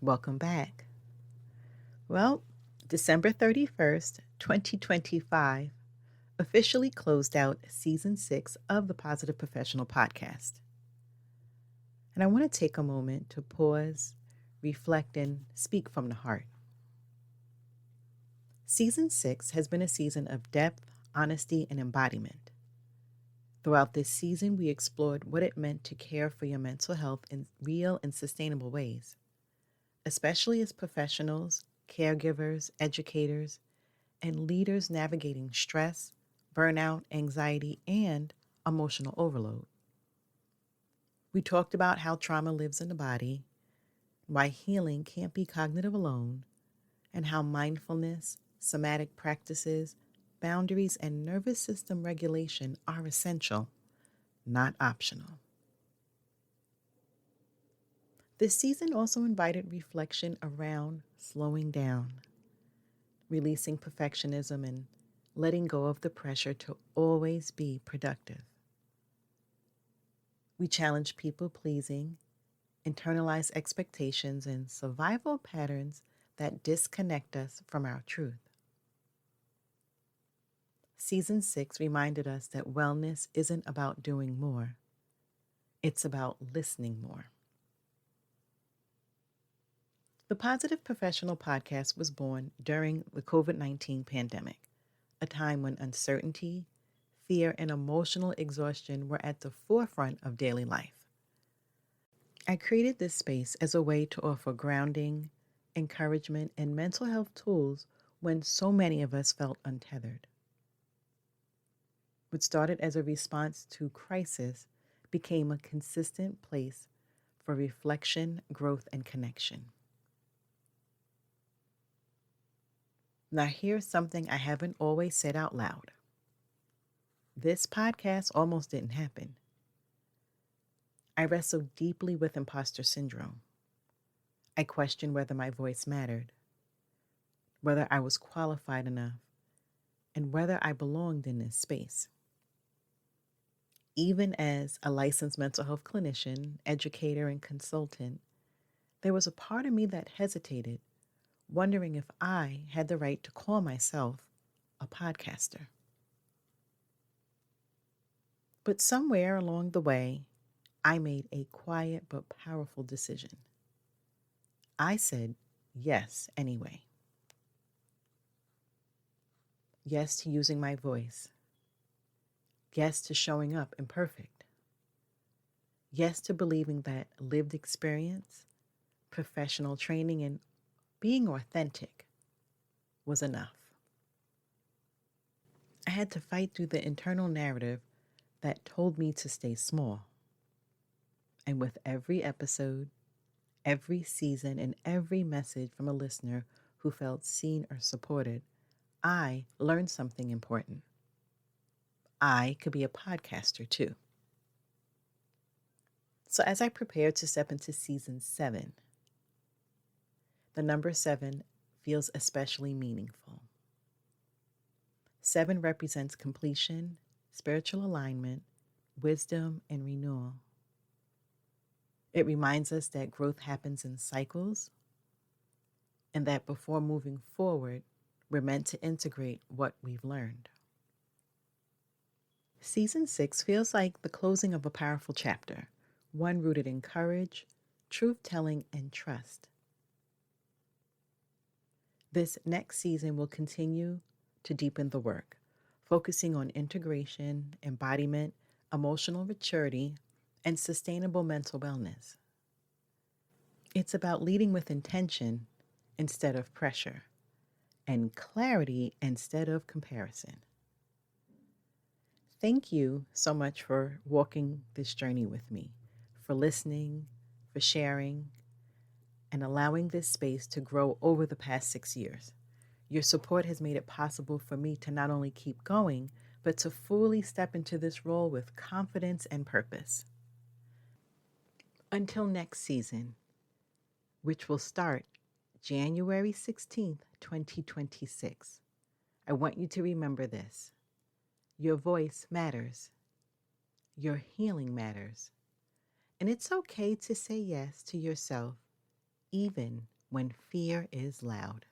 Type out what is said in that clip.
Welcome back. Well, December 31st, 2025 officially closed out season 6 of the Positive Professional Podcast. And I want to take a moment to pause, reflect, and speak from the heart. Season 6 has been a season of depth, honesty, and embodiment. Throughout this season, we explored what it meant to care for your mental health in real and sustainable ways, especially as professionals, caregivers, educators, and leaders navigating stress, burnout, anxiety, and emotional overload. We talked about how trauma lives in the body, why healing can't be cognitive alone, and how mindfulness, somatic practices, boundaries, and nervous system regulation are essential, not optional. This season also invited reflection around slowing down, releasing perfectionism, and letting go of the pressure to always be productive. We challenge people pleasing, internalized expectations, and survival patterns that disconnect us from our truth. Season 6 reminded us that wellness isn't about doing more, it's about listening more. The Positive Professional Podcast was born during the COVID-19 pandemic, a time when uncertainty, fear, and emotional exhaustion were at the forefront of daily life. I created this space as a way to offer grounding, encouragement, and mental health tools when so many of us felt untethered. What started as a response to crisis became a consistent place for reflection, growth, and connection. Now, here's something I haven't always said out loud. This podcast almost didn't happen. I wrestled deeply with imposter syndrome. I questioned whether my voice mattered, whether I was qualified enough, and whether I belonged in this space. Even as a licensed mental health clinician, educator, and consultant, there was a part of me that hesitated, wondering if I had the right to call myself a podcaster. But somewhere along the way, I made a quiet but powerful decision. I said yes anyway. Yes to using my voice. Yes to showing up imperfect. Yes to believing that lived experience, professional training, and being authentic was enough. I had to fight through the internal narrative that told me to stay small. And with every episode, every season, and every message from a listener who felt seen or supported, I learned something important. I could be a podcaster too. So as I prepared to step into season 7, the number 7 feels especially meaningful. 7 represents completion, spiritual alignment, wisdom, and renewal. It reminds us that growth happens in cycles and that before moving forward, we're meant to integrate what we've learned. Season 6 feels like the closing of a powerful chapter, one rooted in courage, truth-telling, and trust. This next season will continue to deepen the work, focusing on integration, embodiment, emotional maturity, and sustainable mental wellness. It's about leading with intention instead of pressure, and clarity instead of comparison. Thank you so much for walking this journey with me, for listening, for sharing, and allowing this space to grow over the past 6 years. Your support has made it possible for me to not only keep going, but to fully step into this role with confidence and purpose. Until next season, which will start January 16th, 2026, I want you to remember this. Your voice matters. Your healing matters. And it's okay to say yes to yourself even when fear is loud.